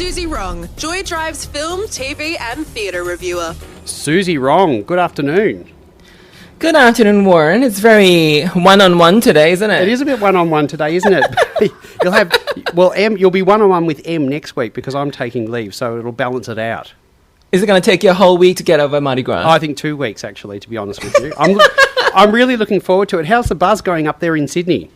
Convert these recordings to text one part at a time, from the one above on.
Suzy Wrong, Joy Drive's film, TV and theatre reviewer. Suzy Wrong, good afternoon. Good afternoon, Warren. It's very one-on-one today, isn't it? It is a bit one-on-one today, isn't it? You'll be one-on-one with M next week because I'm taking leave, so it'll balance it out. Is it going to take you a whole week to get over Mardi Gras? I think 2 weeks, actually, to be honest with you. I'm really looking forward to it. How's the buzz going up there in Sydney?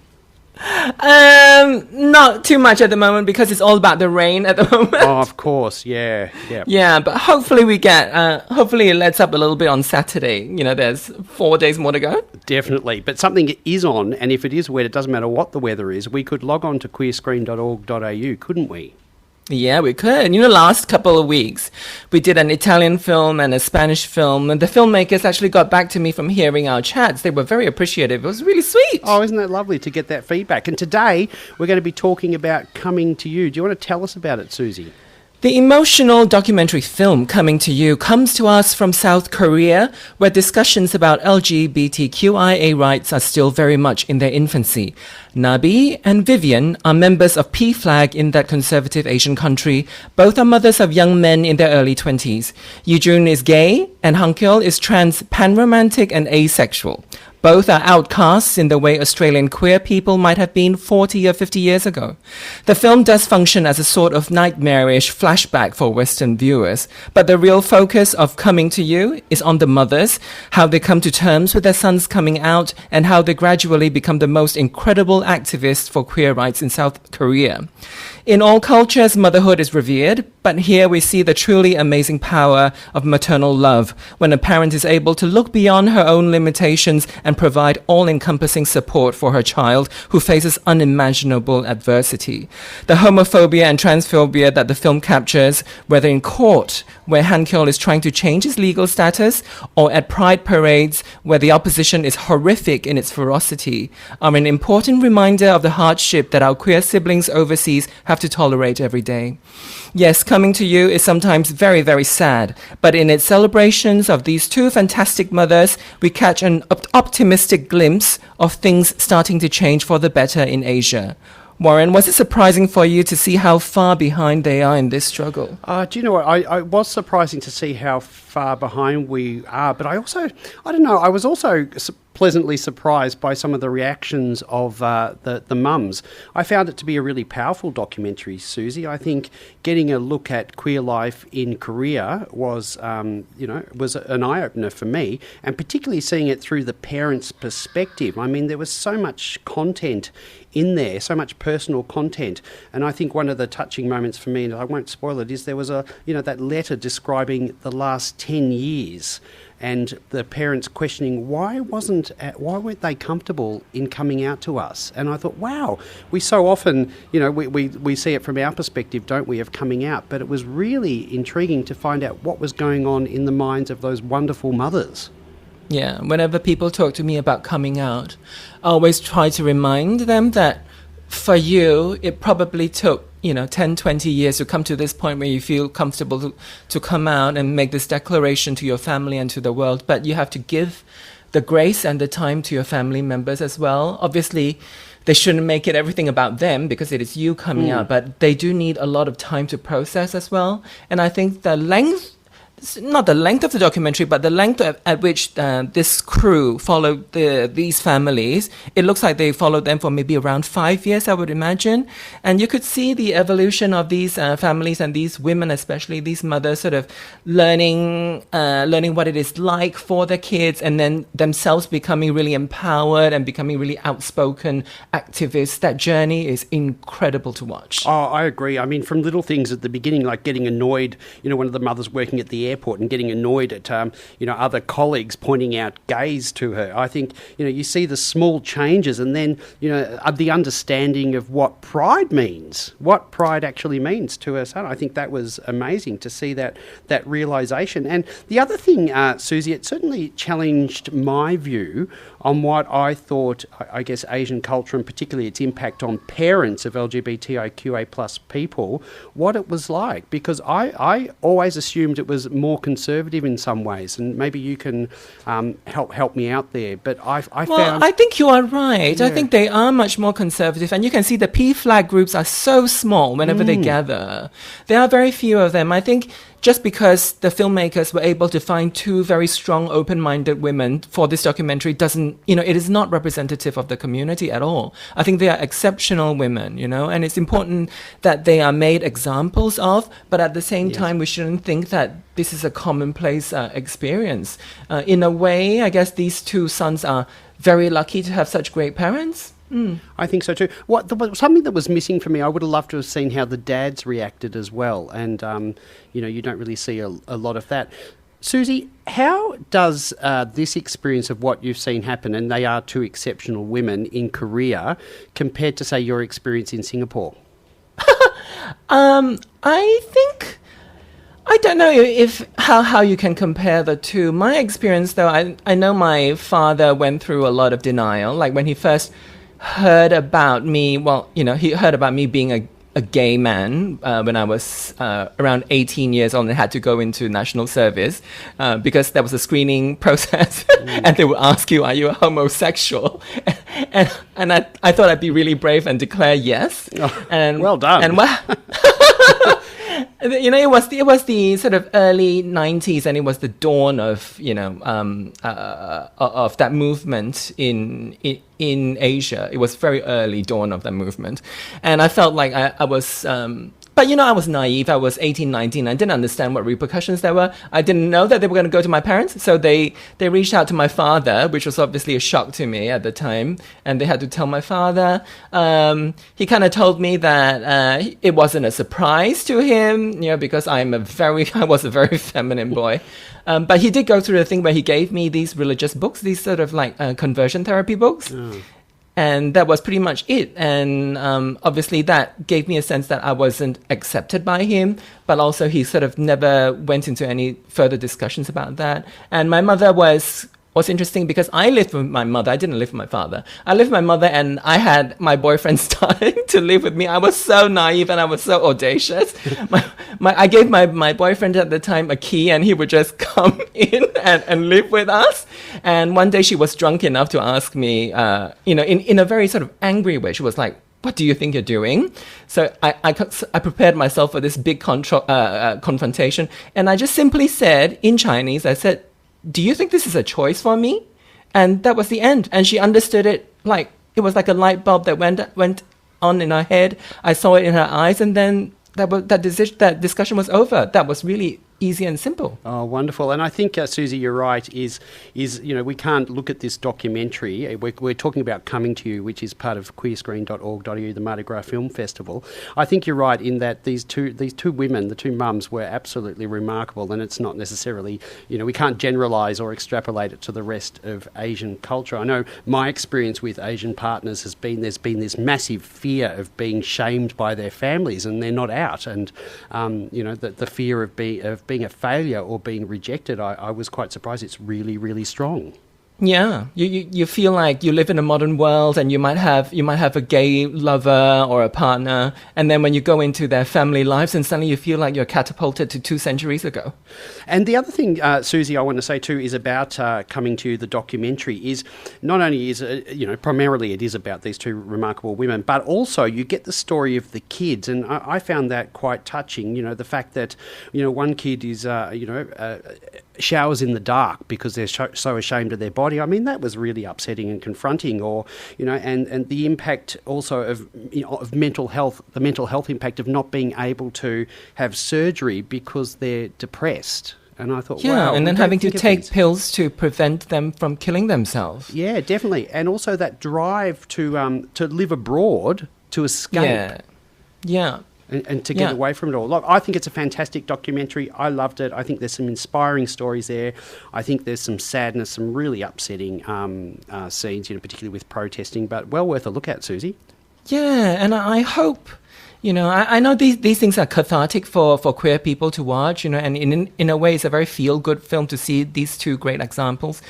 Not too much at the moment because it's all about the rain at the moment. Oh, of course, yeah. Yeah, but hopefully hopefully it lets up a little bit on Saturday. You know, there's 4 days more to go. Definitely, but something is on, and if it is wet, it doesn't matter what the weather is. We could log on to queerscreen.org.au, couldn't we? Yeah, we could. You know, last couple of weeks, we did an Italian film and a Spanish film, and the filmmakers actually got back to me from hearing our chats. They were very appreciative. It was really sweet. Oh, isn't that lovely to get that feedback? And today, we're going to be talking about Coming to You. Do you want to tell us about it, Suzy? The emotional documentary film Coming to You comes to us from South Korea, where discussions about LGBTQIA rights are still very much in their infancy. Nabi and Vivian are members of P-Flag in that conservative Asian country. Both are mothers of young men in their early 20s. Yujun is gay, and Hankyul is trans, panromantic, and asexual. Both are outcasts in the way Australian queer people might have been 40 or 50 years ago. The film does function as a sort of nightmarish flashback for Western viewers, but the real focus of Coming to You is on the mothers, how they come to terms with their sons coming out, and how they gradually become the most incredible activists for queer rights in South Korea. In all cultures, motherhood is revered, but here we see the truly amazing power of maternal love when a parent is able to look beyond her own limitations and provide all-encompassing support for her child who faces unimaginable adversity. The homophobia and transphobia that the film captures, whether in court, where Hankyul is trying to change his legal status, or at pride parades, where the opposition is horrific in its ferocity, are an important reminder of the hardship that our queer siblings overseas have to tolerate every day. Yes, Coming to You is sometimes very, very sad, but in its celebrations of these two fantastic mothers, we catch an optimistic glimpse of things starting to change for the better in Asia. Warren, was it surprising for you to see how far behind they are in this struggle? Do you know what? I was surprising to see how far behind we are, but I was also pleasantly surprised by some of the reactions of the mums. I found it to be a really powerful documentary, Suzy. I think getting a look at queer life in Korea was an eye-opener for me, and particularly seeing it through the parents' perspective. I mean, there was so much content in there, so much personal content, and I think one of the touching moments for me, and I won't spoil it, is there was that letter describing the last 10 years and the parents questioning why weren't they comfortable in coming out to us? And I thought, wow, we so often, we see it from our perspective, don't we, of coming out, but it was really intriguing to find out what was going on in the minds of those wonderful mothers. Yeah, whenever people talk to me about coming out, I always try to remind them that for you, it probably took 10, 20 years to come to this point where you feel comfortable to come out and make this declaration to your family and to the world. But you have to give the grace and the time to your family members as well. Obviously, they shouldn't make it everything about them because it is you coming out, but they do need a lot of time to process as well. And I think not the length of the documentary, but the length at which this crew followed these families. It looks like they followed them for maybe around 5 years, I would imagine. And you could see the evolution of these families and these women, especially these mothers, sort of learning what it is like for their kids, and then themselves becoming really empowered and becoming really outspoken activists. That journey is incredible to watch. Oh, I agree. I mean, from little things at the beginning, like getting annoyed, one of the mothers working at the airport and getting annoyed at other colleagues pointing out gays to her. I think you see the small changes, and then the understanding of what pride means, what pride actually means to her son. I think that was amazing to see that realisation. And the other thing, Suzy, it certainly challenged my view on what I thought, I guess, Asian culture, and particularly its impact on parents of LGBTIQA plus people, what it was like. Because I always assumed it was more conservative in some ways, and maybe you can help me out there. But I Well, found I think you are right. I Yeah. think they are much more conservative. And you can see the P flag groups are so small whenever they gather. There are very few of them. I think just because the filmmakers were able to find two very strong, open-minded women for this documentary doesn't, it is not representative of the community at all. I think they are exceptional women, and it's important that they are made examples of, but at the same time, we shouldn't think that this is a commonplace experience. In a way, I guess these two sons are very lucky to have such great parents. I think so too. Something that was missing for me, I would have loved to have seen how the dads reacted as well. And, you don't really see a lot of that. Suzy, how does this experience of what you've seen happen, and they are two exceptional women in Korea, compared to, say, your experience in Singapore? I don't know if how you can compare the two. My experience, though, I know my father went through a lot of denial. Like when he first heard about me, he heard about me being a gay man when I was around 18 years old and had to go into national service because there was a screening process and they would ask you, are you a homosexual? And I thought I'd be really brave and declare yes. Oh, and well done. And it was the sort of early 90s, and it was the dawn of of that movement in Asia. It was very early dawn of that movement, and I felt like I was. But, I was naive. I was 18, 19. I didn't understand what repercussions there were. I didn't know that they were going to go to my parents. So they reached out to my father, which was obviously a shock to me at the time. And they had to tell my father. He kind of told me that it wasn't a surprise to him, because I was a very feminine boy. But he did go through the thing where he gave me these religious books, these sort of like conversion therapy books. And that was pretty much it. And obviously that gave me a sense that I wasn't accepted by him, but also he sort of never went into any further discussions about that. And my mother was interesting because I lived with my mother. I didn't live with my father. I lived with my mother, and I had my boyfriend starting to live with me. I was so naive and I was so audacious. I gave my boyfriend at the time a key, and he would just come in and live with us. And one day she was drunk enough to ask me, in a very sort of angry way. She was like, "What do you think you're doing?" So I prepared myself for this big confrontation, and I just simply said in Chinese, I said, "Do you think this is a choice for me?" And that was the end. And she understood it like it was like a light bulb that went on in her head. I saw it in her eyes, and then that discussion was over. That was really easy and simple. Oh, wonderful. And I think, Suzy, you're right, is we can't look at this documentary. We're talking about Coming to You, which is part of queerscreen.org.au, the Mardi Gras Film Festival. I think you're right in that these two women, the two mums, were absolutely remarkable, and it's not necessarily, we can't generalise or extrapolate it to the rest of Asian culture. I know my experience with Asian partners has been there's been this massive fear of being shamed by their families, and they're not out, and the fear of being a failure or being rejected, I was quite surprised. It's really, really strong. Yeah, you feel like you live in a modern world, and you might have a gay lover or a partner, and then when you go into their family lives, and suddenly you feel like you're catapulted to 2 centuries ago. And the other thing, Suzy, I want to say too is about Coming to You, the documentary, is not only is primarily it is about these two remarkable women, but also you get the story of the kids, and I found that quite touching. The fact that one kid is showers in the dark because they're so ashamed of their body. I mean, that was really upsetting and confronting. Or and the impact also of mental health, the mental health impact of not being able to have surgery because they're depressed. And I thought, wow. And then having to take pills to prevent them from killing themselves. Yeah, definitely. And also that drive to live abroad, to escape. Yeah. And to get away from it all. Look, I think it's a fantastic documentary. I loved it. I think there's some inspiring stories there. I think there's some sadness, some really upsetting scenes, particularly with protesting, but well worth a look at, Suzy. Yeah, and I hope... I know these things are cathartic for queer people to watch, and in a way it's a very feel-good film to see these two great examples.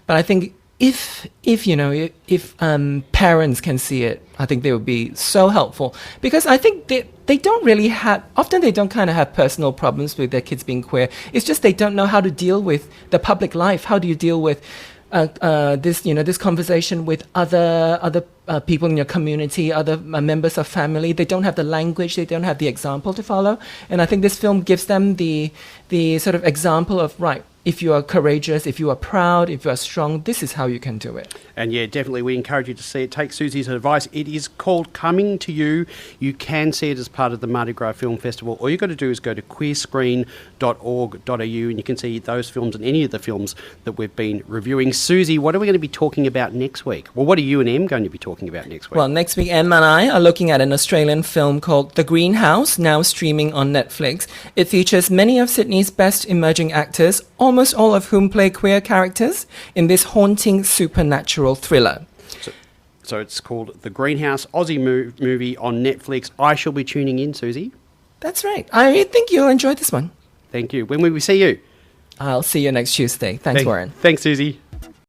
But I think if you know if parents can see it, I think they would be so helpful, because I think they don't really have, often they don't kind of have personal problems with their kids being queer. It's just they don't know how to deal with the public life. How do you deal with this conversation with other people in your community, other members of family? They don't have the language, they don't have the example to follow, and I think this film gives them the sort of example of, right, if you are courageous, if you are proud, if you are strong, this is how you can do it. And yeah, definitely we encourage you to see it. Take Suzy's advice. It is called Coming to You. You can see it as part of the Mardi Gras Film Festival. All you've got to do is go to queerscreen.org.au and you can see those films and any of the films that we've been reviewing. Suzy, what are we going to be talking about next week? Well, what are you and Em going to be talking about next week? Well, next week, Em and I are looking at an Australian film called The Greenhouse, now streaming on Netflix. It features many of Sydney's best emerging actors, almost all of whom play queer characters, in this haunting supernatural thriller. So it's called The Greenhouse, Aussie movie on Netflix. I shall be tuning in, Suzy. That's right. I think you'll enjoy this one. Thank you. When will we see you? I'll see you next Tuesday. Thanks, Warren. Thanks, Suzy.